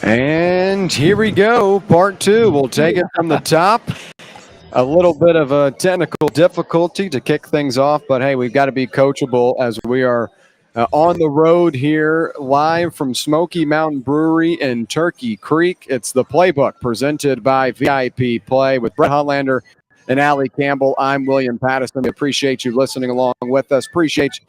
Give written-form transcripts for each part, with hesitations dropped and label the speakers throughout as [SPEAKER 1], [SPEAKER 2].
[SPEAKER 1] And here we go, part two. We'll take it from the top. A little bit of a technical difficulty to kick things off, but hey, we've got to be coachable as we are on the road here live from Smoky Mountain Brewery in Turkey Creek. It's the Playbook presented by VIP Play with Brett Huntlander and Allie Campbell. I'm William Pattison. We appreciate you listening along with us. Appreciate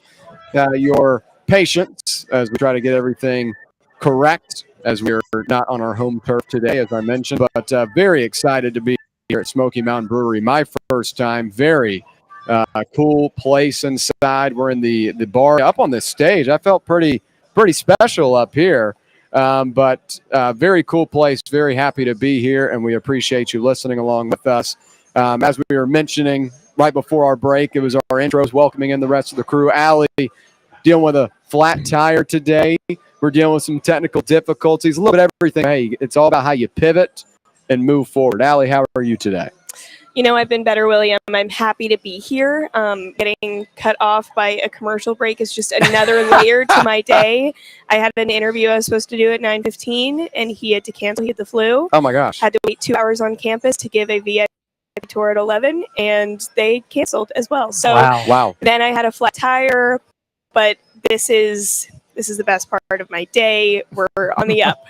[SPEAKER 1] your patience as we try to get everything correct, as we're not on our home turf today, as I mentioned, but very excited to be here at Smoky Mountain Brewery. My first time. Very cool place inside. We're in the bar up on this stage. I felt pretty special up here, but very cool place. Very happy to be here, and we appreciate you listening along with us. As we were mentioning right before our break, it was our intros welcoming in the rest of the crew. Allie dealing with a flat tire today. We're dealing with some technical difficulties, a little bit of everything. Hey, it's all about how you pivot and move forward. Allie, how are you today?
[SPEAKER 2] You know, I've been better, William. I'm happy to be here. Getting cut off by a commercial break is just another layer to my day. I had an interview I was supposed to do at 9:15, and he had to cancel. He had the flu.
[SPEAKER 1] Oh, my gosh.
[SPEAKER 2] Had to wait 2 hours on campus to give a VIP tour at 11, and they canceled as well. So
[SPEAKER 1] Wow.
[SPEAKER 2] Then I had a flat tire, but this is the best part of my day. We're on the up.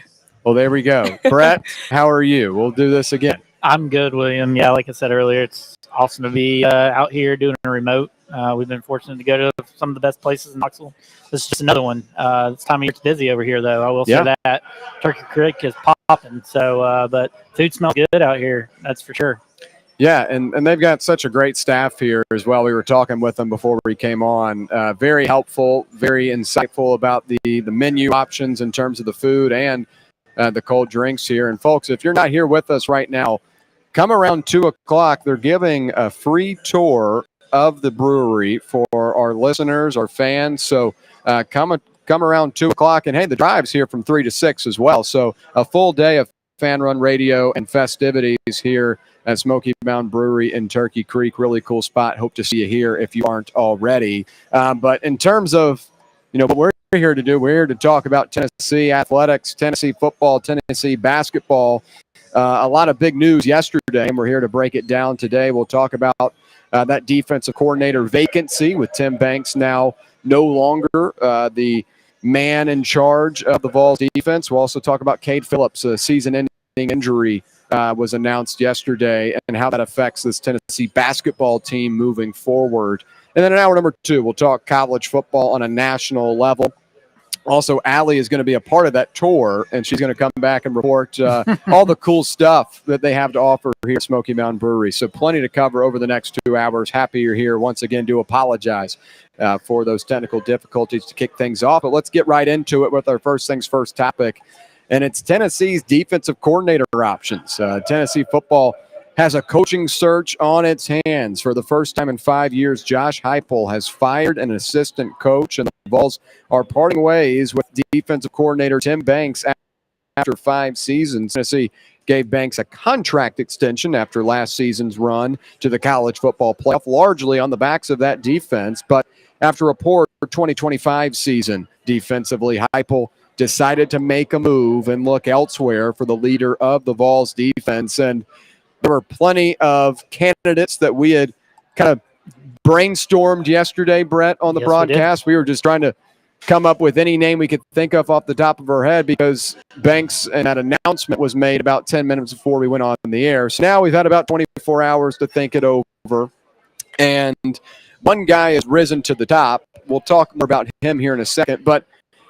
[SPEAKER 1] Well, there we go. Brett, how are you? We'll do this again.
[SPEAKER 3] I'm good, William. Yeah, like I said earlier, it's awesome to be out here doing a remote. We've been fortunate to go to some of the best places in Knoxville. This is just another one. This time of year it's busy over here, though. I will say that. Turkey Creek is popping. So, but food smells good out here. That's for sure.
[SPEAKER 1] Yeah, and they've got such a great staff here as well. We were talking with them before we came on. Very helpful, very insightful about the menu options in terms of the food and the cold drinks here. And folks, if you're not here with us right now, come around 2 o'clock. They're giving a free tour of the brewery for our listeners, our fans. So come around 2 o'clock. And hey, the drive's here from 3 to 6 as well. So a full day of fan run radio and festivities here at Smoky Mountain Brewery in Turkey Creek. Really cool spot. Hope to see you here if you aren't already. But in terms of, what we're here to do, we're here to talk about Tennessee athletics, Tennessee football, Tennessee basketball. A lot of big news yesterday, and we're here to break it down today. We'll talk about that defensive coordinator vacancy with Tim Banks now no longer the man in charge of the Vols defense. We'll also talk about Cade Phillips' season-ending injury was announced yesterday and how that affects this Tennessee basketball team moving forward. And then in hour number 2, we'll talk college football on a national level. Also, Allie is going to be a part of that tour, and she's going to come back and report all the cool stuff that they have to offer here at Smoky Mountain Brewery. So plenty to cover over the next 2 hours. Happy you're here. Once again, do apologize for those technical difficulties to kick things off. But let's get right into it with our first things first topic, and it's Tennessee's defensive coordinator options. Tennessee football has a coaching search on its hands. For the first time in 5 years, Josh Heupel has fired an assistant coach, and the Vols are parting ways with defensive coordinator Tim Banks after 5 seasons. Tennessee gave Banks a contract extension after last season's run to the college football playoff, largely on the backs of that defense. But after a poor 2025 season defensively, Heupel decided to make a move and look elsewhere for the leader of the Vols defense. And there were plenty of candidates that we had kind of brainstormed yesterday, Brett, on the broadcast. We were just trying to come up with any name we could think of off the top of our head because Banks and that announcement was made about 10 minutes before we went on the air. So now we've had about 24 hours to think it over. And one guy has risen to the top. We'll talk more about him here in a second. But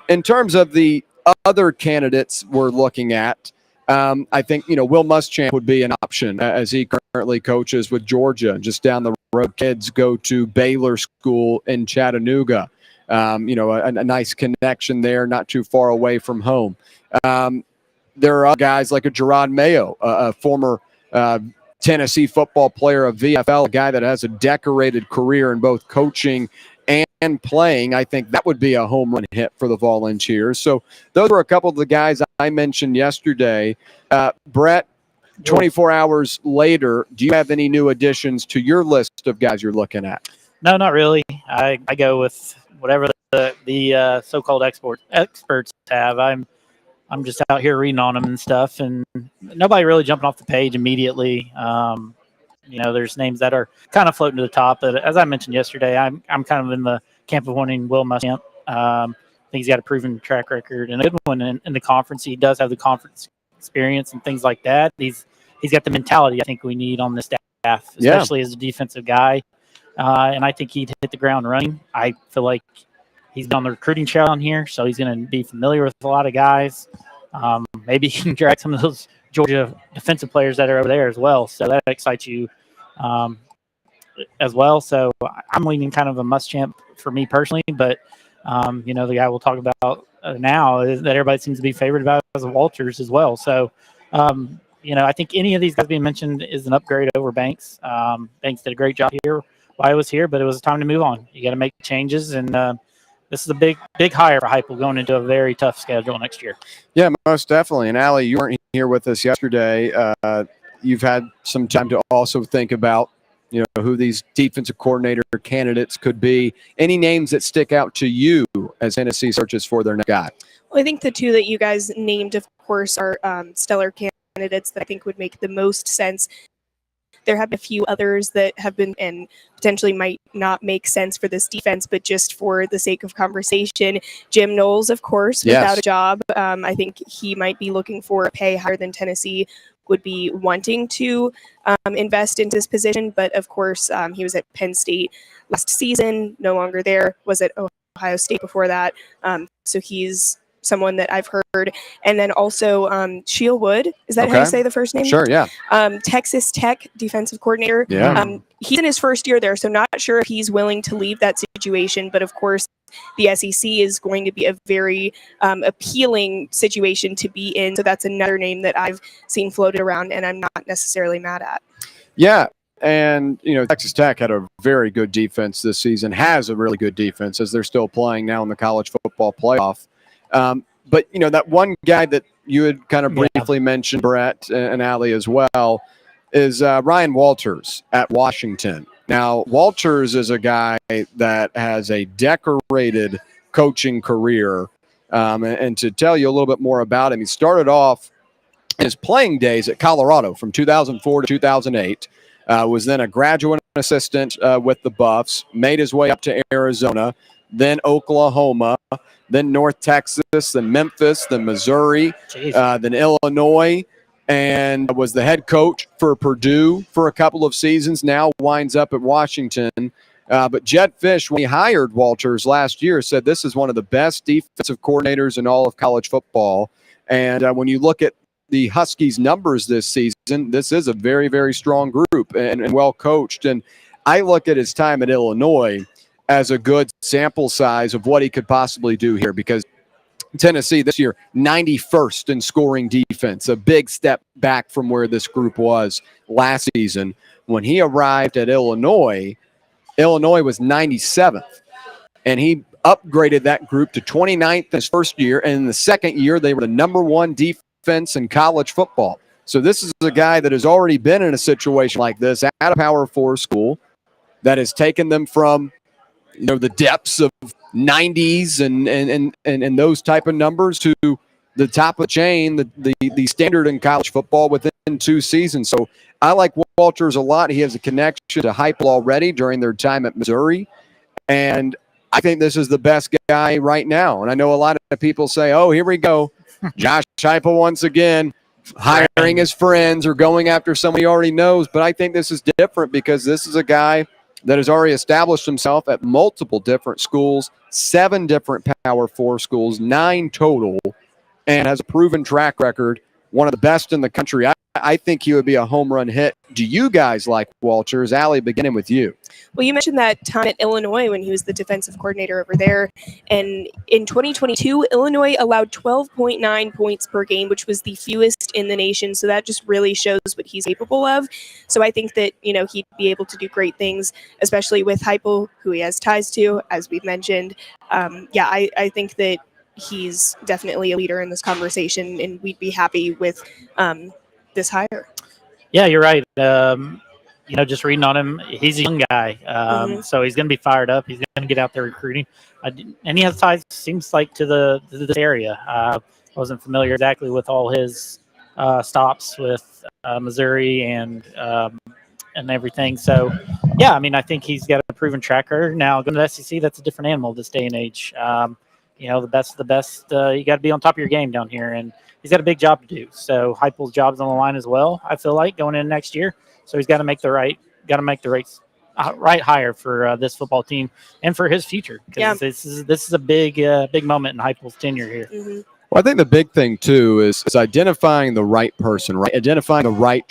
[SPEAKER 1] in terms of the other candidates we're looking at, I think, Will Muschamp would be an option as he currently coaches with Georgia just down the road. Kids go to Baylor School in Chattanooga. A nice connection there, not too far away from home. There are guys like a Gerard Mayo, a former Tennessee football player of VFL, a guy that has a decorated career in both coaching and playing. I think that would be a home run hit for the Volunteers. So those were a couple of the guys I mentioned yesterday. Brett, 24 hours later, do you have any new additions to your list of guys you're looking at?
[SPEAKER 3] No, not really. I go with whatever the so-called experts have. I'm I'm just out here reading on him and stuff, and nobody really jumping off the page immediately. There's names that are kind of floating to the top. But as I mentioned yesterday, I'm kind of in the camp of wanting Will Muschamp. I think he's got a proven track record and a good one in the conference. He does have the conference experience and things like that. He's got the mentality I think we need on the staff, especially as a defensive guy. And I think he'd hit the ground running. I feel like he's been on the recruiting trail on here, so he's going to be familiar with a lot of guys. Maybe he can drag some of those Georgia defensive players that are over there as well. So that excites you as well. So I'm leaning kind of a Muschamp for me personally, but the guy we'll talk about now is that everybody seems to be favored about as Walters as well. So, I think any of these guys being mentioned is an upgrade over Banks. Banks did a great job here while I was here, but it was time to move on. You got to make changes, and this is a big hire for Heupel going into a very tough schedule next year. Yeah,
[SPEAKER 1] most definitely. And Allie, you weren't here with us yesterday. You've had some time to also think about, who these defensive coordinator candidates could be. Any names that stick out to you as Tennessee searches for their next guy?
[SPEAKER 2] Well, I think the two that you guys named, of course, are stellar candidates that I think would make the most sense. There have been a few others that have been and potentially might not make sense for this defense, but just for the sake of conversation, Jim Knowles, of course, without a job. I think he might be looking for a pay higher than Tennessee would be wanting to invest into this position. But of course, he was at Penn State last season, no longer there, was at Ohio State before that. So he's someone that I've heard. And then also Sheil Wood. Is that how you say the first name?
[SPEAKER 1] Sure, yeah.
[SPEAKER 2] Texas Tech defensive coordinator.
[SPEAKER 1] Yeah.
[SPEAKER 2] He's in his first year there, so not sure if he's willing to leave that situation. But of course, the SEC is going to be a very appealing situation to be in. So that's another name that I've seen floated around and I'm not necessarily mad at.
[SPEAKER 1] Yeah. And, Texas Tech had a very good defense this season, has a really good defense as they're still playing now in the college football playoff. But, that one guy that you had kind of briefly mentioned, Brett and Allie as well, is Ryan Walters at Washington. Now, Walters is a guy that has a decorated coaching career. And to tell you a little bit more about him, he started off his playing days at Colorado from 2004 to 2008, was then a graduate assistant with the Buffs, made his way up to Arizona, then Oklahoma, then North Texas, then Memphis, then Missouri, then Illinois, and was the head coach for Purdue for a couple of seasons. Now winds up at Washington. But Jed Fish, when he hired Walters last year, said this is one of the best defensive coordinators in all of college football. And when you look at the Huskies' numbers this season, this is a very, very strong group and well coached. And I look at his time at Illinois as a good sample size of what he could possibly do here, because Tennessee this year, 91st in scoring defense, a big step back from where this group was last season. When he arrived at Illinois was 97th, and he upgraded that group to 29th in his first year, and in the second year, they were the number one defense in college football. So this is a guy that has already been in a situation like this at a Power 4 school that has taken them from the depths of 90s and those type of numbers to the top of the chain, the standard in college football within 2 seasons. So I like Walters a lot. He has a connection to Heupel already during their time at Missouri. And I think this is the best guy right now. And I know a lot of people say, oh, here we go. Josh Heupel once again hiring his friends or going after somebody he already knows. But I think this is different because this is a guy that has already established himself at multiple different schools, 7 different Power 4 schools, 9 total, and has a proven track record, one of the best in the country. I think he would be a home run hit. Do you guys like Walters? Allie, beginning with you.
[SPEAKER 2] Well, you mentioned that time at Illinois when he was the defensive coordinator over there. And in 2022, Illinois allowed 12.9 points per game, which was the fewest in the nation. So that just really shows what he's capable of. So I think that, he'd be able to do great things, especially with Heupel, who he has ties to, as we've mentioned. I think that he's definitely a leader in this conversation, and we'd be happy with this hire.
[SPEAKER 3] Yeah, you're right. Just reading on him, he's a young guy, so he's going to be fired up. He's going to get out there recruiting, and he has ties, seems like, to this area. wasn't familiar exactly with all his stops with Missouri and everything. So, yeah, I mean, I think he's got a proven track record. Now, going to the SEC, that's a different animal this day and age. The best of the best, you got to be on top of your game down here, and he's got a big job to do. So Heupel's job's on the line as well, I feel like, going in next year. So he's got to make the right hire for this football team and for his future, because this is a big moment in Heupel's tenure here.
[SPEAKER 2] Mm-hmm.
[SPEAKER 1] Well, I think the big thing too is identifying the right person, right? Identifying the right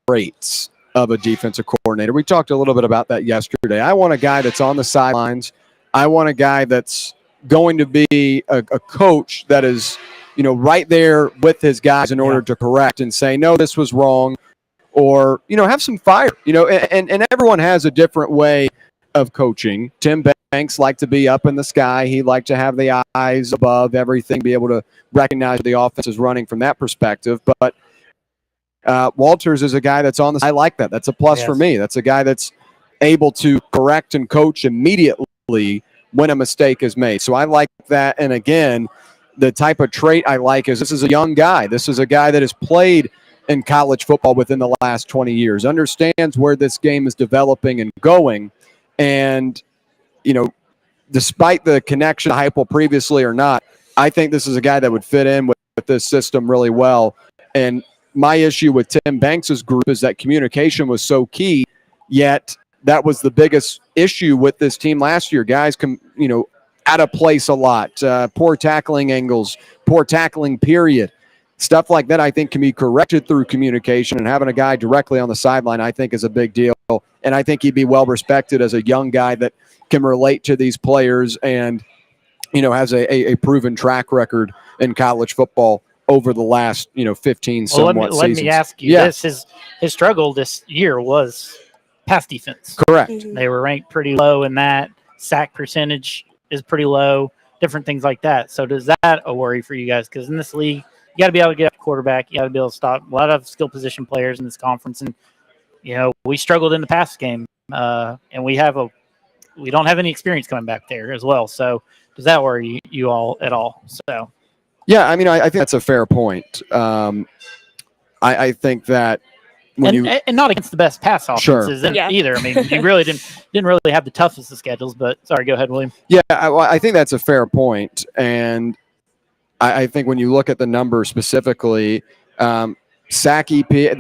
[SPEAKER 1] traits of a defensive coordinator. We talked a little bit about that yesterday. I want a guy that's on the sidelines. I want a guy that's going to be a coach that is, right there with his guys in order to correct and say, no, this was wrong, or, have some fire, and everyone has a different way of coaching. Tim Banks liked to be up in the sky. He liked to have the eyes above everything, be able to recognize the offense is running from that perspective. But Walters is a guy that's on the. I like that. That's a plus for me. That's a guy that's able to correct and coach immediately when a mistake is made. So I like that. And again, the type of trait I like is this is a young guy. This is a guy that has played in college football within the last 20 years, understands where this game is developing and going. And, despite the connection to Heupel previously or not, I think this is a guy that would fit in with this system really well. And my issue with Tim Banks' group is that communication was so key, yet that was the biggest issue with this team last year. Guys, out of place a lot, poor tackling angles, poor tackling period. Stuff like that I think can be corrected through communication, and having a guy directly on the sideline I think is a big deal. And I think he'd be well respected as a young guy that can relate to these players and, has a proven track record in college football over the last, 15 somewhat seasons.
[SPEAKER 3] Let me ask you this. His struggle this year was pass defense.
[SPEAKER 1] Correct.
[SPEAKER 2] Mm-hmm.
[SPEAKER 3] They were ranked pretty low in that. Sack percentage is pretty low, different things like that. So does that a worry for you guys? Because in this league, you got to be able to get up quarterback. You got to be able to stop a lot of skill position players in this conference. And, we struggled in the pass game, and we don't have any experience coming back there as well. So does that worry you all at all? So,
[SPEAKER 1] yeah, I mean, I think that's a fair point. I think that
[SPEAKER 3] and not against the best pass offenses either. I mean, you really didn't really have the toughest of schedules. But sorry, go ahead, William.
[SPEAKER 1] Yeah, I think that's a fair point, and I think when you look at the numbers specifically, the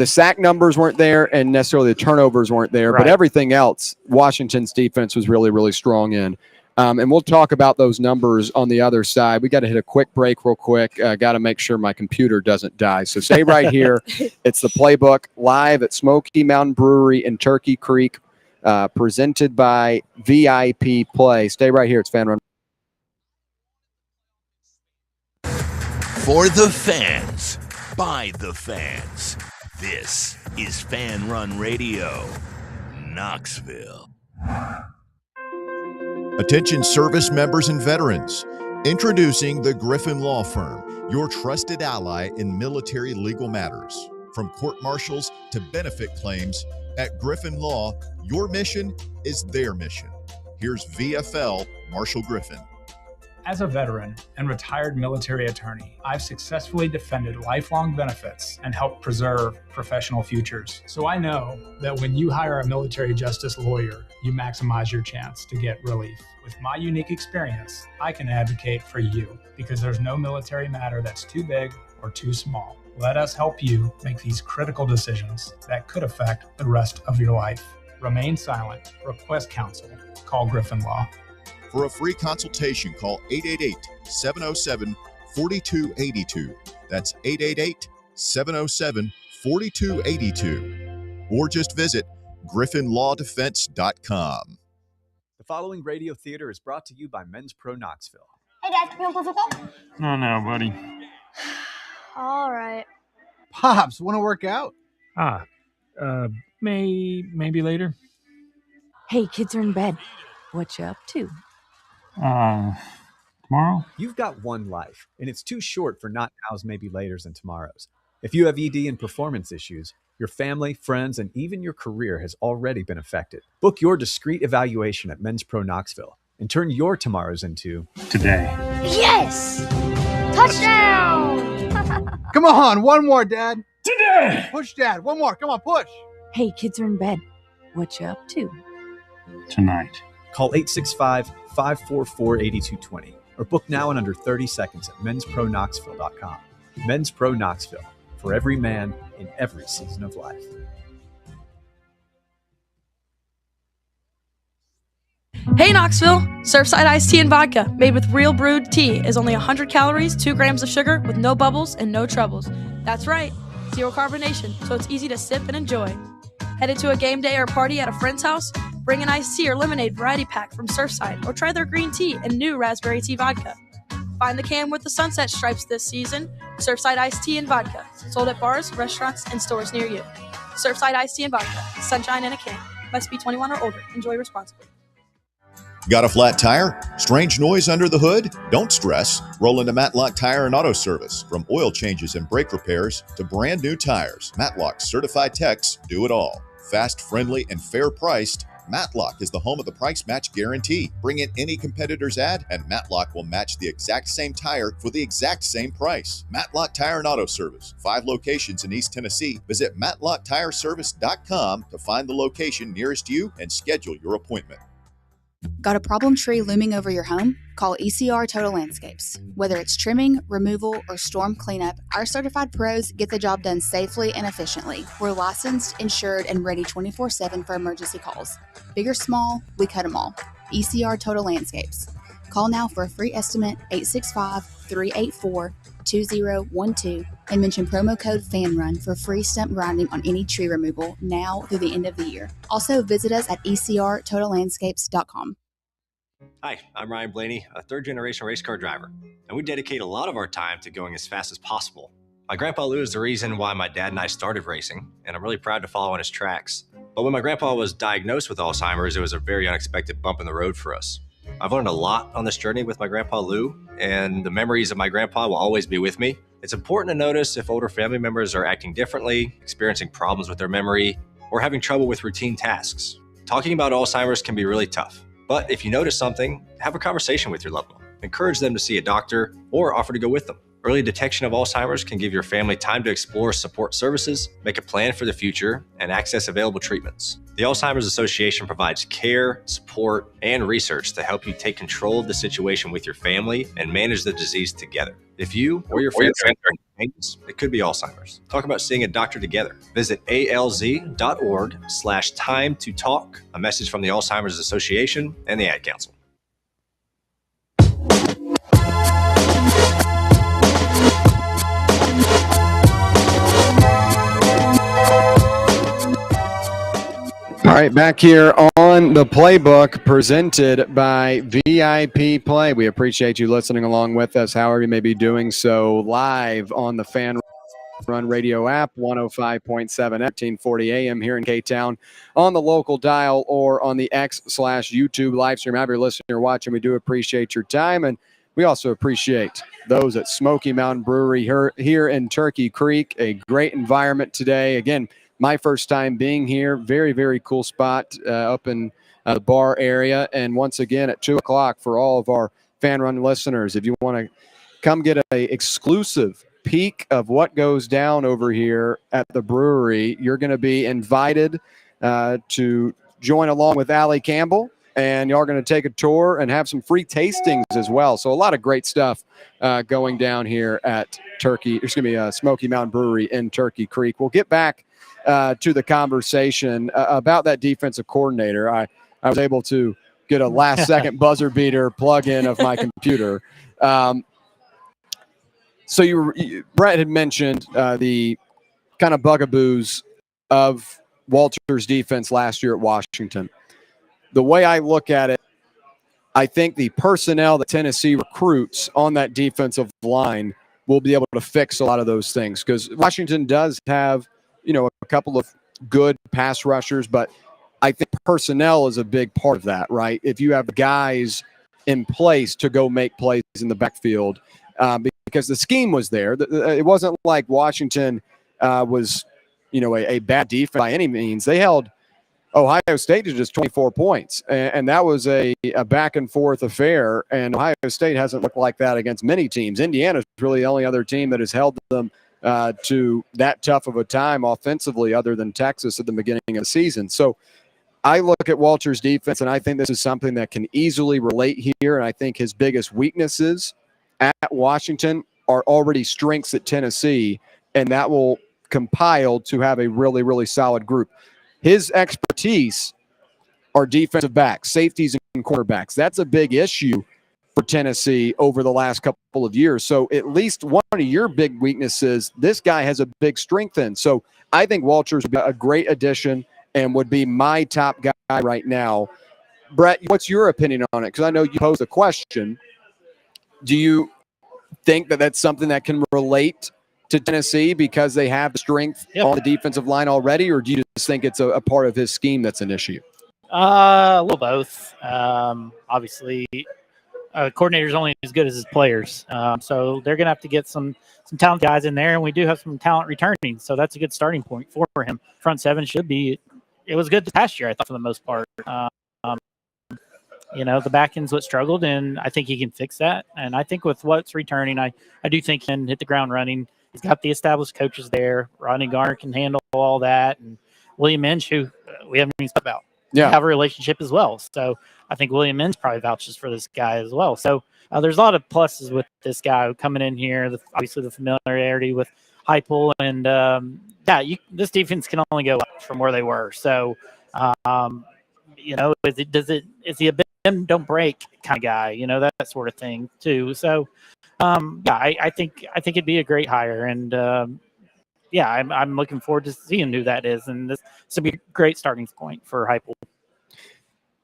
[SPEAKER 1] sack numbers weren't there, and necessarily the turnovers weren't there, but everything else, Washington's defense was really, really strong in. And we'll talk about those numbers on the other side. We got to hit a quick break real quick. Got to make sure my computer doesn't die. So stay right here. It's the Playbook live at Smokey Mountain Brewery in Turkey Creek, presented by VIP Play. Stay right here. It's Fan Run.
[SPEAKER 4] For the fans, by the fans, this is Fan Run Radio, Knoxville.
[SPEAKER 5] Attention service members and veterans. Introducing the Griffin Law Firm, your trusted ally in military legal matters. From court-martials to benefit claims, at Griffin Law, your mission is their mission. Here's VFL Marshall Griffin.
[SPEAKER 6] As a veteran and retired military attorney, I've successfully defended lifelong benefits and helped preserve professional futures. So I know that when you hire a military justice lawyer, you maximize your chance to get relief. With my unique experience, I can advocate for you because there's no military matter that's too big or too small. Let us help you make these critical decisions that could affect the rest of your life. Remain silent. Request counsel. Call Griffin Law.
[SPEAKER 5] For a free consultation, call 888-707-4282. That's 888-707-4282. Or just visit griffinlawdefense.com.
[SPEAKER 7] The following radio theater is brought to you by Men's Pro Knoxville.
[SPEAKER 8] Hey, Dad, can we play football?
[SPEAKER 9] No, buddy.
[SPEAKER 8] All right.
[SPEAKER 10] Pops, want to work out?
[SPEAKER 9] Maybe later.
[SPEAKER 11] Hey, kids are in bed. What you up to?
[SPEAKER 9] Tomorrow?
[SPEAKER 7] You've got one life, and it's too short for not nows, maybe laters, and tomorrows. If you have ED and performance issues, your family, friends, and even your career has already been affected. Book your discreet evaluation at Men's Pro Knoxville and turn your tomorrows into
[SPEAKER 9] today.
[SPEAKER 8] Yes! Touchdown!
[SPEAKER 10] Come on, one more, Dad.
[SPEAKER 9] Today!
[SPEAKER 10] Push, Dad. One more. Come on, push.
[SPEAKER 11] Hey, kids are in bed. What you up to?
[SPEAKER 9] Tonight.
[SPEAKER 7] Call 865-544-8220 or book now in under 30 seconds at menspronknoxville.com. Men's Pro Knoxville, for every man in every season of life.
[SPEAKER 12] Hey Knoxville! Surfside iced tea and vodka, made with real brewed tea, is only 100 calories, 2 grams of sugar, with no bubbles and no troubles. That's right, zero carbonation, so it's easy to sip and enjoy. Headed to a game day or party at a friend's house? Bring an iced tea or lemonade variety pack from Surfside, or try their green tea and new raspberry tea vodka. Find the can with the sunset stripes this season. Surfside iced tea and vodka, sold at bars, restaurants, and stores near you. Surfside iced tea and vodka, sunshine in a can. Must be 21 or older. Enjoy responsibly.
[SPEAKER 5] Got a flat tire? Strange noise under the hood? Don't stress. Roll into Matlock Tire and Auto Service. From oil changes and brake repairs to brand new tires, Matlock's certified techs do it all. Fast, friendly, and fair priced, Matlock is the home of the price match guarantee. Bring in any competitor's ad and Matlock will match the exact same tire for the exact same price. Matlock Tire and Auto Service. 5 locations in East Tennessee. Visit matlocktireservice.com to find the location nearest you and schedule your appointment.
[SPEAKER 13] Got a problem tree looming over your home? Call ECR Total Landscapes. Whether it's trimming, removal, or storm cleanup, our certified pros get the job done safely and efficiently. We're licensed, insured, and ready 24/7 for emergency calls. Big or small, we cut them all. ECR Total Landscapes. Call now for a free estimate, 865-384-2012, and mention promo code FANRUN for free stump grinding on any tree removal now through the end of the year. Also, visit us at ecrtotallandscapes.com.
[SPEAKER 14] Hi, I'm Ryan Blaney, a third-generation race car driver, and we dedicate a lot of our time to going as fast as possible. My grandpa Lou is the reason why my dad and I started racing, and I'm really proud to follow in his tracks. But when my grandpa was diagnosed with Alzheimer's, it was a very unexpected bump in the road for us. I've learned a lot on this journey with my grandpa Lou, and the memories of my grandpa will always be with me. It's important to notice if older family members are acting differently, experiencing problems with their memory, or having trouble with routine tasks. Talking about Alzheimer's can be really tough, but if you notice something, have a conversation with your loved one. Encourage them to see a doctor or offer to go with them. Early detection of Alzheimer's can give your family time to explore support services, make a plan for the future, and access available treatments. The Alzheimer's Association provides care, support, and research to help you take control of the situation with your family and manage the disease together. If you or your family are changes, it could be Alzheimer's. Talk about seeing a doctor together. Visit alz.org/time to talk. A message from the Alzheimer's Association and the Ad Council.
[SPEAKER 1] All right, back here on the Playbook, presented by VIP Play. We appreciate you listening along with us, however you may be doing so, live on the Fan Run Radio app, 105.7 at 1340 AM here in K-Town, on the local dial or on the X/YouTube live stream. Have your listener watching. We do appreciate your time, and we also appreciate those at Smokey Mountain Brewery here in Turkey Creek. A great environment today. Again, my first time being here. Very, very cool spot up in the bar area. And once again, at 2 o'clock for all of our Fan Run listeners, if you want to come get a exclusive peek of what goes down over here at the brewery, you're going to be invited to join along with Allie Campbell. And y'all are going to take a tour and have some free tastings as well. So a lot of great stuff going down here at Smokey Mountain Brewery in Turkey Creek. We'll get back to the conversation about that defensive coordinator. I was able to get a last-second buzzer beater plug-in of my computer. So Brett had mentioned the kind of bugaboos of Walter's defense last year at Washington. The way I look at it, I think the personnel that Tennessee recruits on that defensive line will be able to fix a lot of those things, because Washington does have, a couple of good pass rushers, but I think personnel is a big part of that, right? If you have guys in place to go make plays in the backfield, because the scheme was there. It wasn't like Washington was, a bad defense by any means. They held Ohio State is just 24 points, and that was a back and forth affair. And Ohio State hasn't looked like that against many teams. Indiana's really the only other team that has held them to that tough of a time offensively, other than Texas at the beginning of the season. So I look at Walter's defense, and I think this is something that can easily relate here. And I think his biggest weaknesses at Washington are already strengths at Tennessee, and that will compile to have a really, really solid group. His expertise are defensive backs, safeties, and cornerbacks. That's a big issue for Tennessee over the last couple of years. So at least one of your big weaknesses, this guy has a big strength in. So I think Walters would be a great addition and would be my top guy right now. Brett, what's your opinion on it? Because I know you posed a question. Do you think that that's something that can relate to Tennessee because they have strength on the defensive line already, or do you just think it's a part of his scheme that's an issue?
[SPEAKER 3] A little both. Obviously, coordinator's only as good as his players, so they're going to have to get some talented guys in there, and we do have some talent returning, so that's a good starting point for him. Front seven should be. It was good this past year, I thought, for the most part. The back end's what struggled, and I think he can fix that. And I think with what's returning, I do think he can hit the ground running. He's got the established coaches there. Rodney Garner can handle all that. And William Inge, who we haven't even talked about, have a relationship as well. So I think William Inge probably vouches for this guy as well. So there's a lot of pluses with this guy coming in here. Obviously, the familiarity with Heupel. And, this defense can only go up from where they were. So, is he a bend, don't break kind of guy, that sort of thing too. So, I think it'd be a great hire, and I'm looking forward to seeing who that is, and this will be a great starting point for Heupel.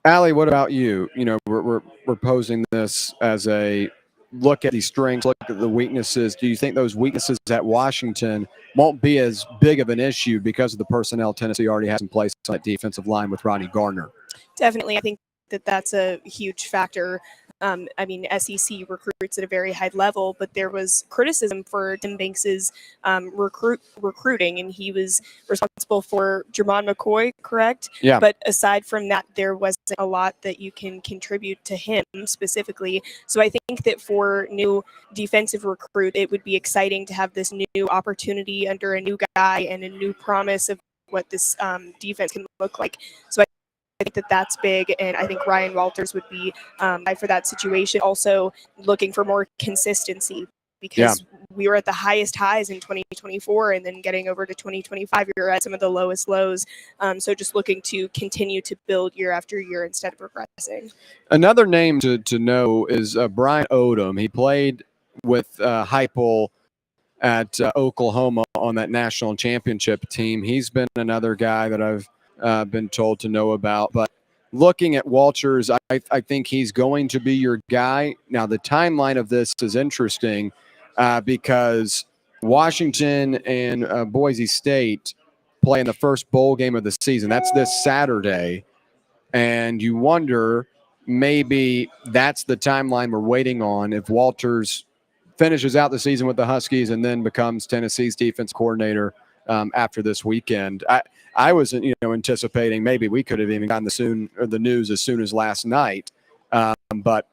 [SPEAKER 1] Allie, what about you? We're posing this as a look at these strengths, look at the weaknesses. Do you think those weaknesses at Washington won't be as big of an issue because of the personnel Tennessee already has in place on that defensive line with Rodney Garner?
[SPEAKER 2] Definitely. I think that's a huge factor. SEC recruits at a very high level, but there was criticism for Tim Banks's recruiting, and he was responsible for Jermon McCoy, correct?
[SPEAKER 1] Yeah.
[SPEAKER 2] But aside from that, there wasn't a lot that you can contribute to him specifically. So I think that for new defensive recruit, it would be exciting to have this new opportunity under a new guy and a new promise of what this defense can look like. So I think that that's big, and I think Ryan Walters would be for that situation. Also looking for more consistency, because we were at the highest highs in 2024, and then getting over to 2025, we were at some of the lowest lows. So just looking to continue to build year after year instead of regressing.
[SPEAKER 1] Another name to know is Brian Odom. He played with Heupel at Oklahoma on that national championship team. He's been another guy that I've been told to know about. But looking at Walters, I think he's going to be your guy. Now, the timeline of this is interesting because Washington and Boise State play in the first bowl game of the season. That's this Saturday. And you wonder, maybe that's the timeline we're waiting on if Walters finishes out the season with the Huskies and then becomes Tennessee's defense coordinator after this weekend. I was, anticipating maybe we could have even gotten the news as soon as last night, but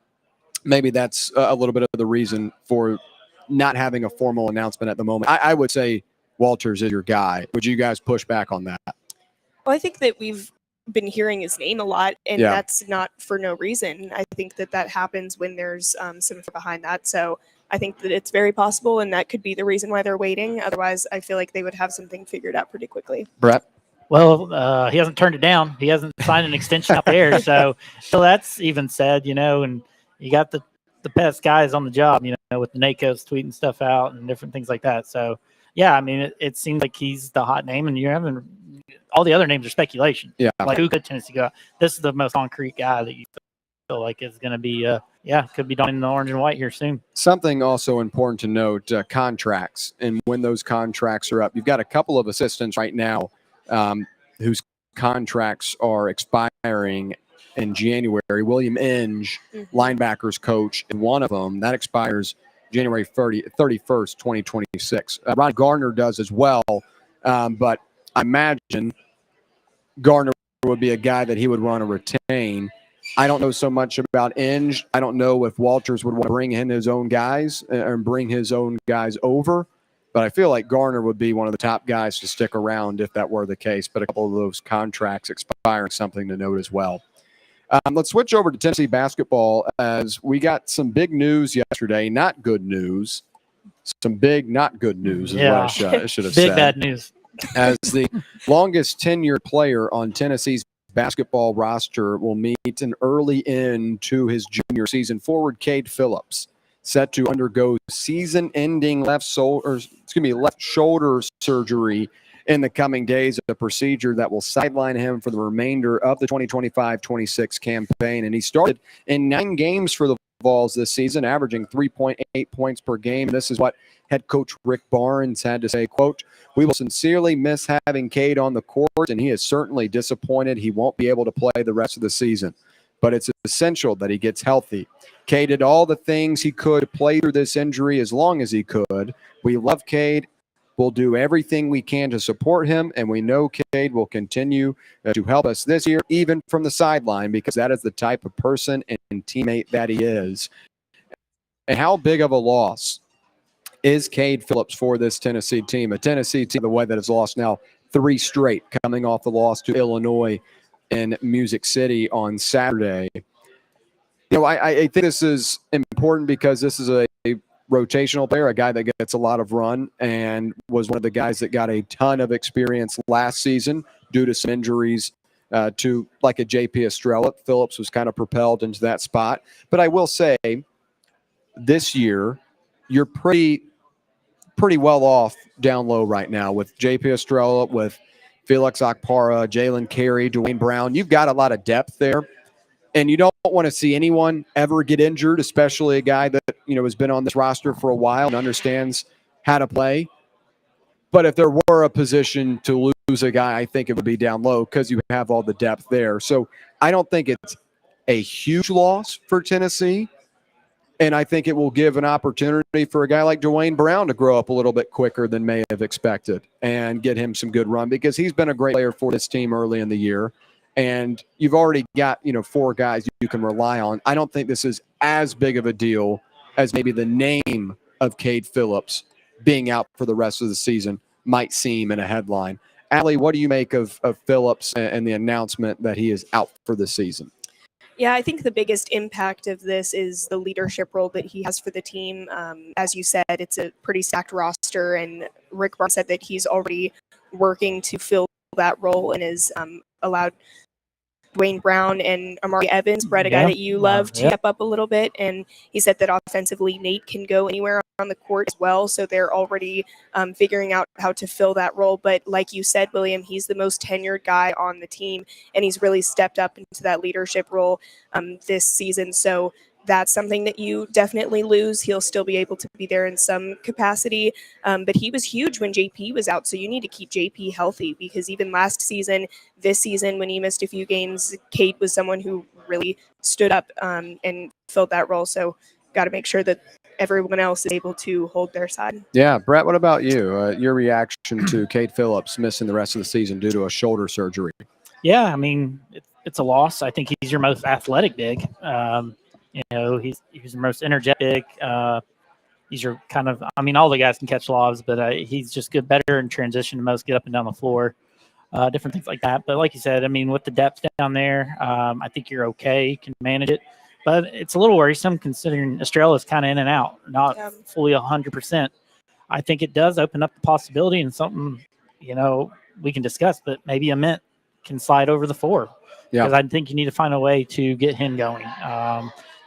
[SPEAKER 1] maybe that's a little bit of the reason for not having a formal announcement at the moment. I would say Walters is your guy. Would you guys push back on that?
[SPEAKER 2] Well, I think that we've been hearing his name a lot, and that's not for no reason. I think that happens when there's some behind that. So I think that it's very possible, and that could be the reason why they're waiting. Otherwise, I feel like they would have something figured out pretty quickly.
[SPEAKER 1] Brett?
[SPEAKER 3] Well, he hasn't turned it down. He hasn't signed an extension out there. So that's even said, and you got the best guys on the job, with the NACOs tweeting stuff out and different things like that. So, it seems like he's the hot name, and you're having all the other names are speculation.
[SPEAKER 1] Yeah.
[SPEAKER 3] Like, who could Tennessee go? This is the most concrete guy that you feel like is going to be, could be donning the orange and white here soon.
[SPEAKER 1] Something also important to note, contracts, and when those contracts are up. You've got a couple of assistants right now whose contracts are expiring in January. William Inge, linebackers coach, and one of them, that expires January 31st, 2026. Ron Garner does as well, but I imagine Garner would be a guy that he would want to retain. I don't know so much about Inge. I don't know if Walters would want to bring in his own guys and bring his own guys over. But I feel like Garner would be one of the top guys to stick around if that were the case. But a couple of those contracts expiring, something to note as well. Let's switch over to Tennessee basketball as we got some big news yesterday. Not good news. Some big, not good news is what I should have said.
[SPEAKER 3] Big bad news.
[SPEAKER 1] As the longest tenured player on Tennessee's basketball roster will meet an early end to his junior season. Forward Cade Phillips set to undergo season-ending left shoulder surgery in the coming days, a procedure that will sideline him for the remainder of the 2025-26 campaign. And he started in 9 games for the Vols this season, averaging 3.8 points per game. And this is what head coach Rick Barnes had to say, quote, "We will sincerely miss having Cade on the court, and he is certainly disappointed he won't be able to play the rest of the season. But it's essential that he gets healthy. Cade did all the things he could to play through this injury as long as he could. We love Cade. We'll do everything we can to support him, and we know Cade will continue to help us this year, even from the sideline, because that is the type of person and teammate that he is." And how big of a loss is Cade Phillips for this Tennessee team? A Tennessee team, the way that has lost now 3 straight, coming off the loss to Illinois in Music City on Saturday. You know, I think this is important because this is a rotational player, a guy that gets a lot of run and was one of the guys that got a ton of experience last season due to some injuries to like a JP Estrella. Phillips was kind of propelled into that spot. But I will say this year, you're pretty well off down low right now with JP Estrella, with Felix Okpara, Jalen Carey, Dwayne Brown. You've got a lot of depth there. And you don't want to see anyone ever get injured, especially a guy that, you know, has been on this roster for a while and understands how to play. But if there were a position to lose a guy, I think it would be down low because you have all the depth there. So I don't think it's a huge loss for Tennessee. And I think it will give an opportunity for a guy like Dwayne Brown to grow up a little bit quicker than may have expected and get him some good run, because he's been a great player for this team early in the year. And you've already got, 4 guys you can rely on. I don't think this is as big of a deal as maybe the name of Cade Phillips being out for the rest of the season might seem in a headline. Allie, what do you make of Phillips and the announcement that he is out for the season?
[SPEAKER 2] Yeah, I think the biggest impact of this is the leadership role that he has for the team. As you said, it's a pretty stacked roster, and Rick Barnes said that he's already working to fill that role and is allowed Dwayne Brown and Amari Evans, Brett, a guy that you love, to step up a little bit. And he said that offensively, Nate can go anywhere on the court as well. So they're already figuring out how to fill that role. But like you said, William, he's the most tenured guy on the team, and he's really stepped up into that leadership role this season. So that's something that you definitely lose. He'll still be able to be there in some capacity, but he was huge when JP was out. So you need to keep JP healthy, because even last season, this season, when he missed a few games, Cade was someone who really stood up and filled that role. So got to make sure that everyone else is able to hold their side.
[SPEAKER 1] Yeah, Brett, what about you? Your reaction to Cade Phillips missing the rest of the season due to a shoulder surgery?
[SPEAKER 3] Yeah, I mean, it's a loss. I think he's your most athletic big. He's the most energetic. He's your kind of, I mean, all the guys can catch lobs, but he's just better in transition to most, get up and down the floor, different things like that. But like you said, I mean, with the depth down there, I think you're okay. You can manage it. But it's a little worrisome considering Estrella's kind of in and out, not fully 100%. I think it does open up the possibility and something, we can discuss, but maybe a Mint can slide over the 4.
[SPEAKER 1] Yeah.
[SPEAKER 3] Because I think you need to find a way to get him going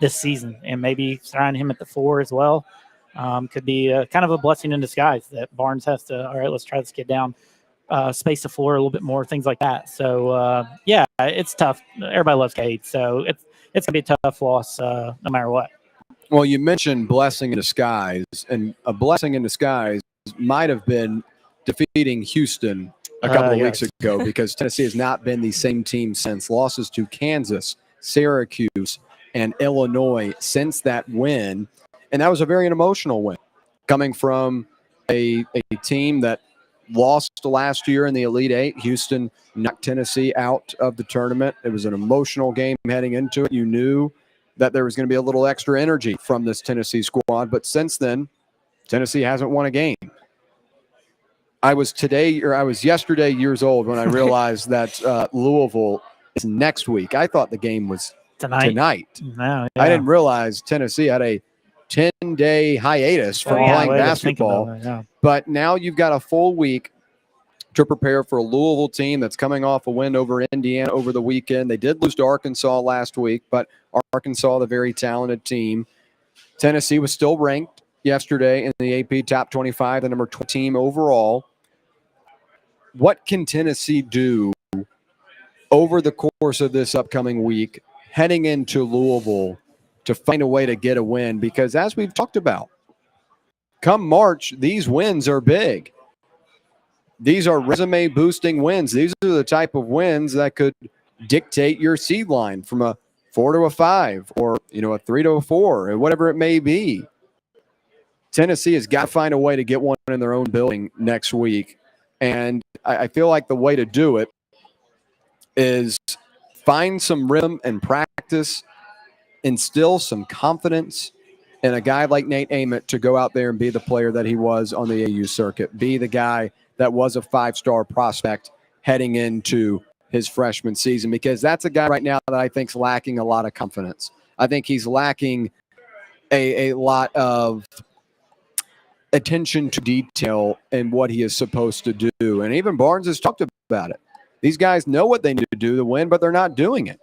[SPEAKER 3] this season, and maybe throwing him at the 4 as well could be kind of a blessing in disguise that Barnes has to, all right, let's try this kid down, space the floor a little bit more, things like that. So, it's tough. Everybody loves Cade, so it's going to be a tough loss no matter what.
[SPEAKER 1] Well, you mentioned blessing in disguise, and a blessing in disguise might have been defeating Houston a couple of weeks ago, because Tennessee has not been the same team since. Losses to Kansas, Syracuse, and Illinois since that win. And that was a very emotional win, coming from a team that lost last year in the Elite Eight. Houston knocked Tennessee out of the tournament. It was an emotional game heading into it. You knew that there was going to be a little extra energy from this Tennessee squad, but since then, Tennessee hasn't won a game. I was yesterday years old when I realized that Louisville is next week. I thought the game was tonight.
[SPEAKER 3] No,
[SPEAKER 1] I didn't realize Tennessee had a 10-day hiatus from playing basketball. But now you've got a full week to prepare for a Louisville team that's coming off a win over Indiana over the weekend. They did lose to Arkansas last week, but Arkansas, the very talented team. Tennessee was still ranked yesterday in the AP Top 25, the number 20 team overall. What can Tennessee do over the course of this upcoming week, heading into Louisville, to find a way to get a win? Because as we've talked about, come March, these wins are big. These are resume-boosting wins. These are the type of wins that could dictate your seed line from a 4 to a 5 or, a 3 to a 4 or whatever it may be. Tennessee has got to find a way to get one in their own building next week. And I feel like the way to do it is find some rhythm and practice, instill some confidence in a guy like Nate Ament to go out there and be the player that he was on the AU circuit, be the guy that was a 5-star prospect heading into his freshman season, because that's a guy right now that I think is lacking a lot of confidence. I think he's lacking a lot of attention to detail in what he is supposed to do. And even Barnes has talked about it. These guys know what they need to do to win, but they're not doing it.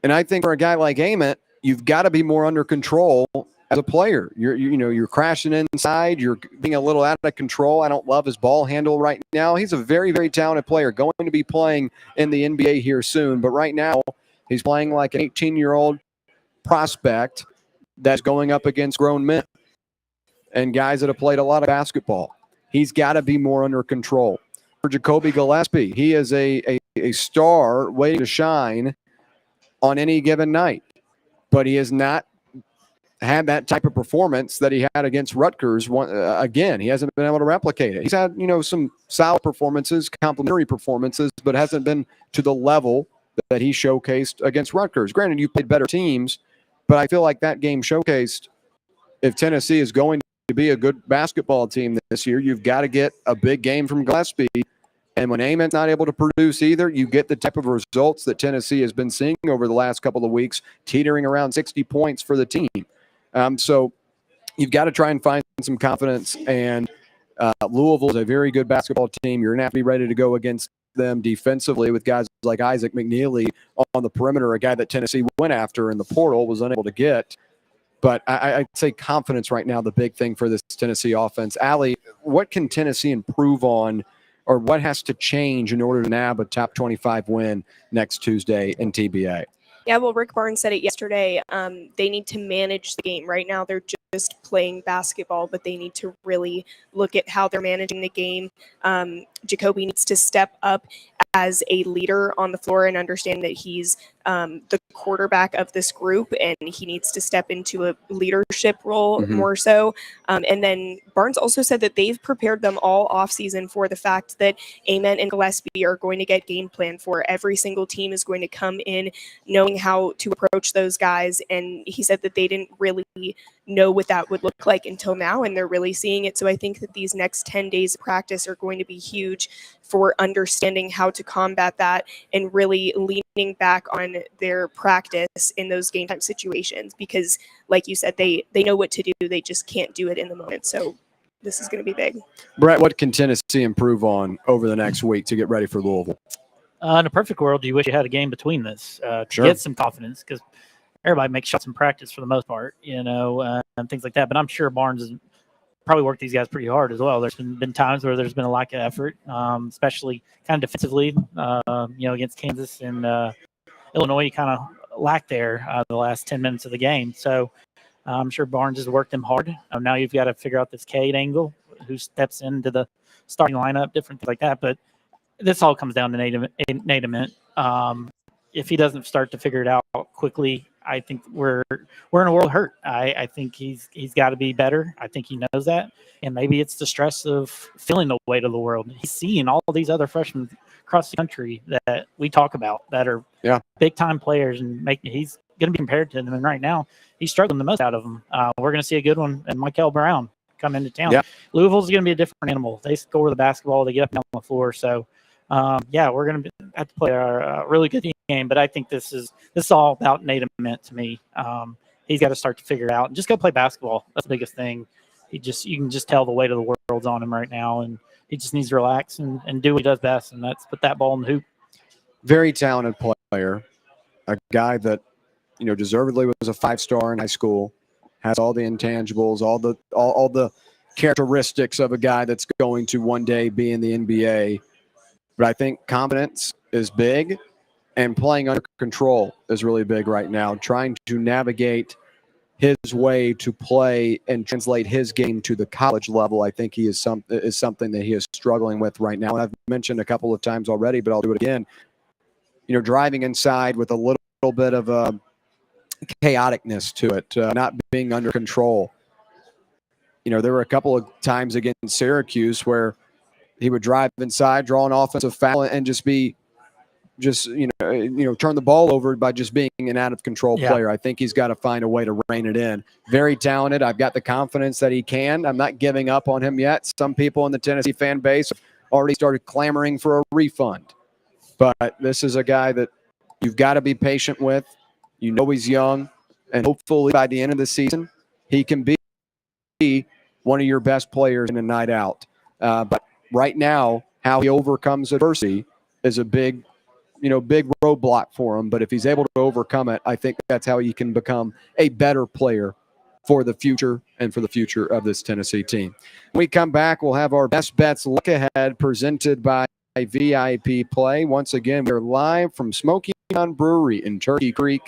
[SPEAKER 1] And I think for a guy like Ament, you've got to be more under control as a player. You're crashing inside. You're being a little out of control. I don't love his ball handle right now. He's a very, very talented player, going to be playing in the NBA here soon. But right now, he's playing like an 18-year-old prospect that's going up against grown men and guys that have played a lot of basketball. He's got to be more under control. For Jacoby Gillespie, he is a star waiting to shine on any given night, but he has not had that type of performance that he had against Rutgers. Again, he hasn't been able to replicate it. He's had, some solid performances, complimentary performances, but hasn't been to the level that he showcased against Rutgers. Granted, you played better teams, but I feel like that game showcased if Tennessee is going to be a good basketball team this year, you've got to get a big game from Gillespie. And when Ament's not able to produce either, you get the type of results that Tennessee has been seeing over the last couple of weeks, teetering around 60 points for the team. So you've got to try and find some confidence. And Louisville is a very good basketball team. You're going to have to be ready to go against them defensively with guys like Isaac McNeely on the perimeter, a guy that Tennessee went after in the portal, was unable to get. But I'd say confidence right now, the big thing for this Tennessee offense. Allie, what can Tennessee improve on, or what has to change in order to nab a top 25 win next Tuesday in TBA?
[SPEAKER 2] Yeah, well, Rick Barnes said it yesterday. They need to manage the game. Right now, they're just playing basketball, but they need to really look at how they're managing the game. Jacoby needs to step up as a leader on the floor and understand that he's the quarterback of this group, and he needs to step into a leadership role more so. And then Barnes also said that they've prepared them all offseason for the fact that Ament and Gillespie are going to get game plan for. Every single team is going to come in knowing how to approach those guys. And he said that they didn't really know what that would look like until now, and they're really seeing it. So I think that these next 10 days of practice are going to be huge for understanding how to combat that and really leaning back on their practice in those game time situations, because like you said, they know what to do. They just can't do it in the moment. So this is going to be big.
[SPEAKER 1] Brett, what can Tennessee improve on over the next week to get ready for Louisville?
[SPEAKER 3] In a perfect world, you wish you had a game between this to get some confidence, because everybody makes shots in practice for the most part, and things like that. But I'm sure Barnes has probably worked these guys pretty hard as well. There's been times where there's been a lack of effort, especially kind of defensively, against Kansas and Illinois. You kind of lacked there the last 10 minutes of the game. So I'm sure Barnes has worked them hard. Now you've got to figure out this Cade angle, who steps into the starting lineup, different things like that. But this all comes down to Nate Ament. If he doesn't start to figure it out quickly, I think we're in a world of hurt. I think he's got to be better. I think he knows that, and maybe it's the stress of feeling the weight of the world. He's seeing all these other freshmen across the country that we talk about that are big time players, and he's going to be compared to them. And right now, he's struggling the most out of them. We're going to see a good one, and Michael Brown come into town. Yeah. Louisville's going to be a different animal. They score the basketball, they get up and down the floor. So, we're going to have to play a really good game. But I think this is all about Nate Ament to me. He's got to start to figure it out and just go play basketball. That's the biggest thing. You can just tell the weight of the world's on him right now, and he just needs to relax and do what he does best, and that's put that ball in the hoop.
[SPEAKER 1] Very talented player, a guy that deservedly was a 5-star in high school, has all the intangibles, all the characteristics of a guy that's going to one day be in the NBA. But I think confidence is big, and playing under control is really big right now. Trying to navigate his way to play and translate his game to the college level, I think is something that he is struggling with right now. And I've mentioned a couple of times already, but I'll do it again. Driving inside with a little bit of a chaoticness to it, not being under control. There were a couple of times against Syracuse where he would drive inside, draw an offensive foul, and turn the ball over by just being an out of control player. I think he's got to find a way to rein it in. Very talented. I've got the confidence that he can. I'm not giving up on him yet. Some people in the Tennessee fan base have already started clamoring for a refund. But this is a guy that you've got to be patient with. He's young, and hopefully by the end of the season, he can be one of your best players in a night out. But right now, how he overcomes adversity is a big roadblock for him. But if he's able to overcome it, I think that's how he can become a better player for the future and for the future of this Tennessee team. When we come back, we'll have our best bets look ahead presented by VIP Play. Once again, we're live from Smokey Brewery in Turkey Creek.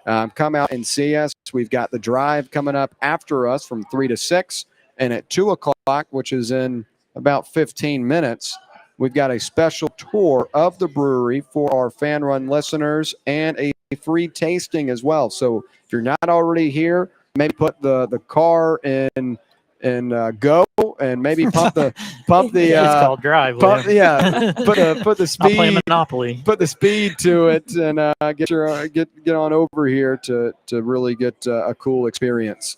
[SPEAKER 1] Come out and see us. We've got the drive coming up after us from 3 to 6. And at 2 o'clock, which is in about 15 minutes, we've got a special tour of the brewery for our Fan Run listeners and a free tasting as well. So if you're not already here, maybe put the car in go and maybe pump the
[SPEAKER 3] it's called drive.
[SPEAKER 1] Put the speed.
[SPEAKER 3] I'll play Monopoly.
[SPEAKER 1] Put the speed to it and get on over here to really get a cool experience.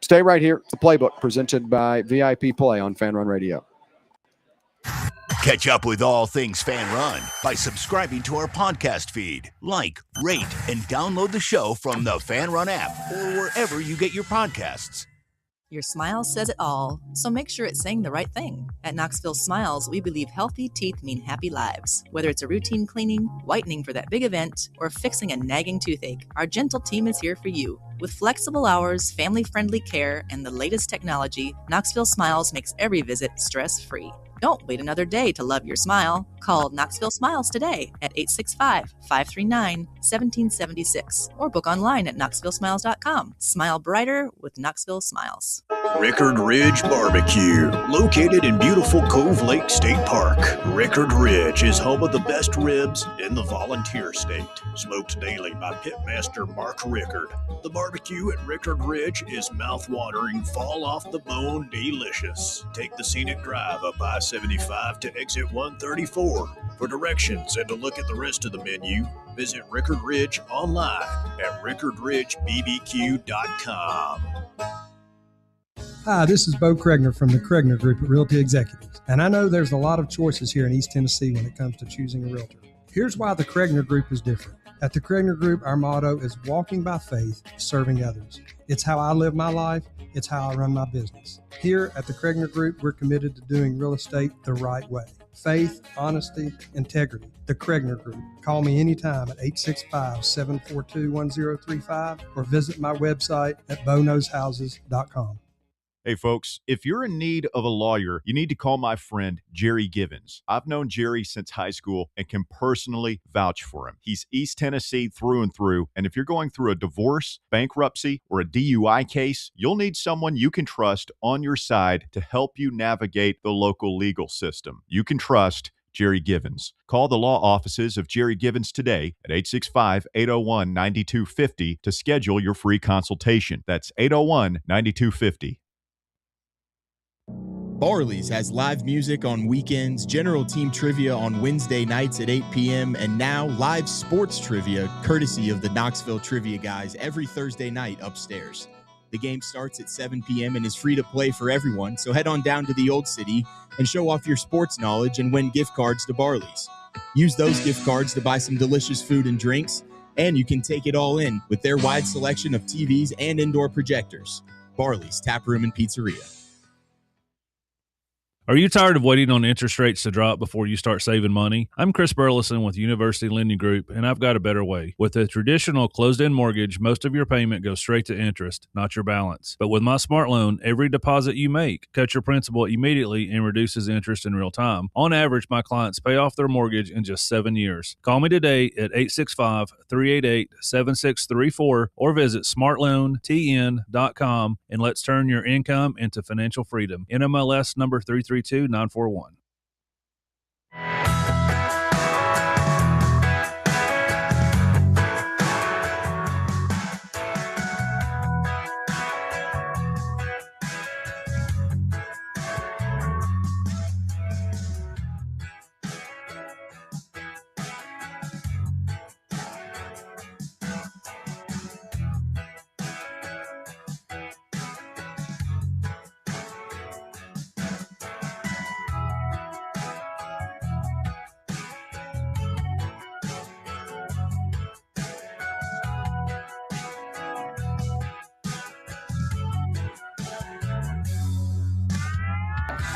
[SPEAKER 1] Stay right here. It's the Playbook presented by VIP Play on Fan Run Radio.
[SPEAKER 4] Catch up with all things Fan Run by subscribing to our podcast feed. Like, rate, and download the show from the Fan Run app or wherever you get your podcasts.
[SPEAKER 15] Your smile says it all, so make sure it's saying the right thing. At Knoxville Smiles, we believe healthy teeth mean happy lives. Whether it's a routine cleaning, whitening for that big event, or fixing a nagging toothache, our gentle team is here for you. With flexible hours, family-friendly care, and the latest technology, Knoxville Smiles makes every visit stress-free. Don't wait another day to love your smile. Call Knoxville Smiles today at 865-539-1776 or book online at knoxvillesmiles.com. Smile brighter with Knoxville Smiles.
[SPEAKER 16] Rickard Ridge Barbecue, located in beautiful Cove Lake State Park. Rickard Ridge is home of the best ribs in the volunteer state. Smoked daily by Pitmaster Mark Rickard. The barbecue at Rickard Ridge is mouth-watering, fall-off-the-bone delicious. Take the scenic drive up I-75 to exit 134. For directions and to look at the rest of the menu, visit Rickard Ridge online at rickardridgebbq.com.
[SPEAKER 17] Hi, this is Bo Kregner from the Kregner Group at Realty Executives, and I know there's a lot of choices here in East Tennessee when it comes to choosing a realtor. Here's why the Kregner Group is different. At the Kregner Group, our motto is walking by faith, serving others. It's how I live my life. It's how I run my business. Here at the Kregner Group, we're committed to doing real estate the right way. Faith, honesty, integrity. The Kregner Group. Call me anytime at 865-742-1035 or visit my website at boknowshouses.com.
[SPEAKER 5] Hey folks, if you're in need of a lawyer, you need to call my friend Jerry Givens. I've known Jerry since high school and can personally vouch for him. He's East Tennessee through and through, and if you're going through a divorce, bankruptcy, or a DUI case, you'll need someone you can trust on your side to help you navigate the local legal system. You can trust Jerry Givens. Call the law offices of Jerry Givens today at 865-801-9250 to schedule your free consultation. That's 801-9250.
[SPEAKER 18] Barley's has live music on weekends, general team trivia on Wednesday nights at 8 p.m., and now live sports trivia courtesy of the Knoxville Trivia Guys every Thursday night upstairs. The game starts at 7 p.m. and is free to play for everyone, so head on down to the Old City and show off your sports knowledge and win gift cards to Barley's. Use those gift cards to buy some delicious food and drinks, and you can take it all in with their wide selection of TVs and indoor projectors. Barley's Tap Room and Pizzeria.
[SPEAKER 19] Are you tired of waiting on interest rates to drop before you start saving money? I'm Chris Burleson with University Lending Group, and I've got a better way. With a traditional closed-end mortgage, most of your payment goes straight to interest, not your balance. But with my Smart Loan, every deposit you make cuts your principal immediately and reduces interest in real time. On average, my clients pay off their mortgage in just 7 years. Call me today at 865-388-7634 or visit smartloantn.com and let's turn your income into financial freedom. NMLS number 332-941.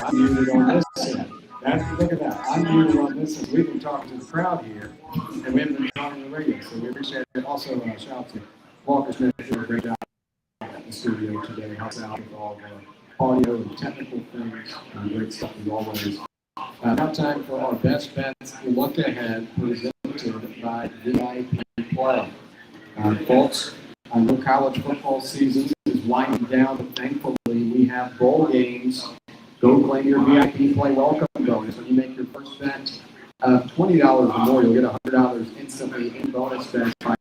[SPEAKER 1] I'm muted on this end. Look at that. I'm muted on this end. We've been talking to the crowd here, and we haven't been talking to the radio, so we appreciate it. Also, shout out to Walker Smith for a great job at the studio today. Helps out with all the audio and technical things. Great stuff as always. Now time for our best bets. Look ahead, presented by VIP Play. Folks, I know college football season is winding down, but thankfully we have bowl games. Go claim your VIP Play welcome bonus. When you make your first bet of $20 or more, you'll get $100 instantly in bonus bets by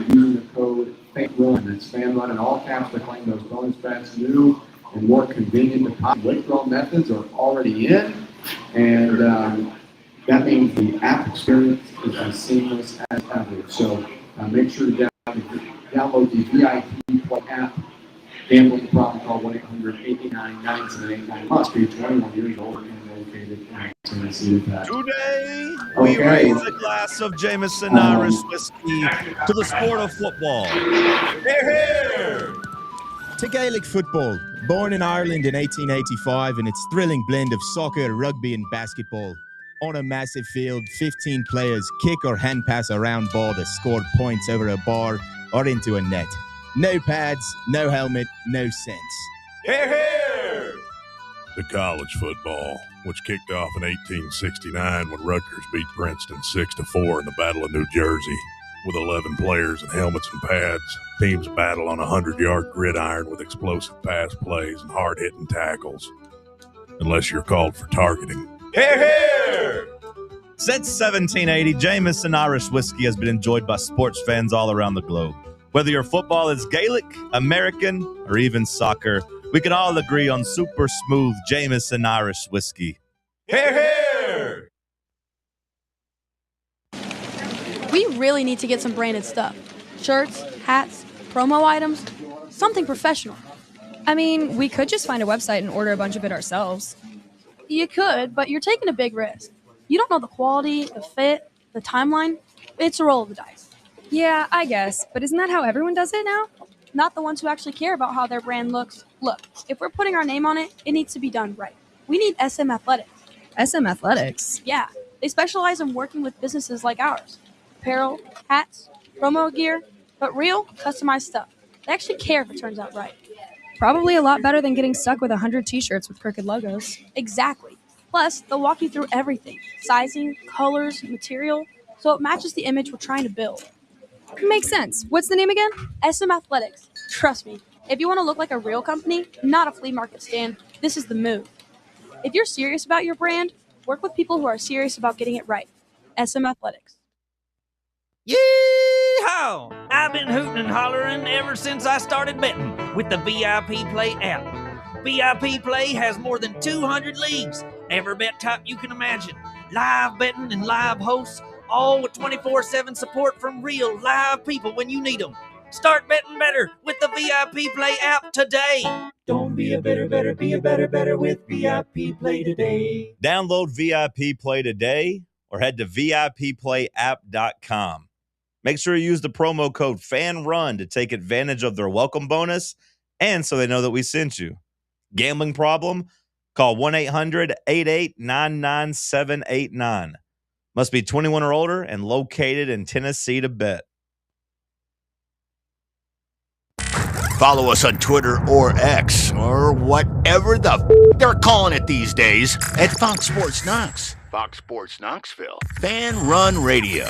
[SPEAKER 1] using the code FANRUN. That's FANRUN in all caps to claim those bonus bets. New and more convenient deposit withdrawal methods are already in, and that means the app experience is as seamless as ever. So make sure to download the VIP Play app. Gambling problem, call 1-800-889-9789. Must be 21 years old and located in Tennessee.
[SPEAKER 20] Today, we raise a glass of Jameson Irish whiskey to the sport of football. Here!
[SPEAKER 18] To Gaelic football, born in Ireland in 1885 in its thrilling blend of soccer, rugby and basketball. On a massive field, 15 players kick or hand pass a round ball to score points over a bar or into a net. No pads, no helmet, no sense.
[SPEAKER 20] Here!
[SPEAKER 16] To college football, which kicked off in 1869 when Rutgers beat Princeton 6-4 in the Battle of New Jersey. With 11 players and helmets and pads, teams battle on a 100-yard gridiron with explosive pass plays and hard-hitting tackles. Unless you're called for targeting.
[SPEAKER 20] Here! Since 1780, Jameson Irish whiskey has been enjoyed by sports fans all around the globe. Whether your football is Gaelic, American, or even soccer, we can all agree on super smooth Jameson Irish whiskey. Here!
[SPEAKER 12] We really need to get some branded stuff. Shirts, hats, promo items, something professional.
[SPEAKER 21] I mean, we could just find a website and order a bunch of it ourselves.
[SPEAKER 12] You could, but you're taking a big risk. You don't know the quality, the fit, the timeline. It's a roll of the dice.
[SPEAKER 21] Yeah, I guess. But isn't that how everyone does it now?
[SPEAKER 12] Not the ones who actually care about how their brand looks. Look, if we're putting our name on it, it needs to be done right. We need SM Athletics.
[SPEAKER 21] SM Athletics?
[SPEAKER 12] Yeah, they specialize in working with businesses like ours. Apparel, hats, promo gear, but real, customized stuff. They actually care if it turns out right.
[SPEAKER 21] Probably a lot better than getting stuck with 100 t-shirts with crooked logos.
[SPEAKER 12] Exactly. Plus, they'll walk you through everything. Sizing, colors, material, so it matches the image we're trying to build.
[SPEAKER 21] Makes sense. What's the name again?
[SPEAKER 12] SM Athletics. Trust me, if you want to look like a real company, not a flea market stand, this is the move. If you're serious about your brand,
[SPEAKER 21] Work with people who are serious about getting it right. SM Athletics.
[SPEAKER 6] Yee-haw! I've been hooting and hollering ever since I started betting with the VIP Play app. VIP Play has more than 200 leagues, every bet type you can imagine, live betting and live hosts, all with 24/7 support from real live people when you need them. Start betting better with the VIP Play app today.
[SPEAKER 22] Don't be a better, be a better with VIP Play today.
[SPEAKER 20] Download VIP Play today or head to VIPPlayApp.com. Make sure you use the promo code FANRUN to take advantage of their welcome bonus and so they know that we sent you. Gambling problem? Call 1-800-8899-789. Must be 21 or older and located in Tennessee to bet.
[SPEAKER 4] Follow us on Twitter or X or whatever they're calling it these days at Fox Sports Knox. Fox Sports Knoxville. Fan Run Radio.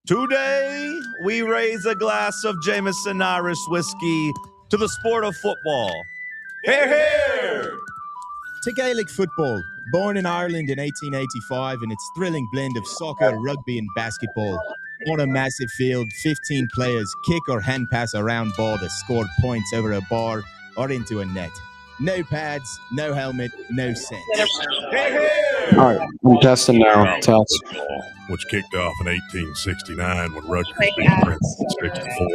[SPEAKER 20] Today, we raise a glass of Jameson Irish whiskey to the sport of football. Hear, hear!
[SPEAKER 18] To Gaelic football, born in Ireland in 1885 in its thrilling blend of soccer, rugby and basketball. On a massive field, 15 players kick or hand pass a round ball that scored points over a bar or into a net. No pads, no helmet, no sense.
[SPEAKER 1] All right, I'm testing now. Test.
[SPEAKER 23] Which kicked off in 1869 when rugby beat France in 64.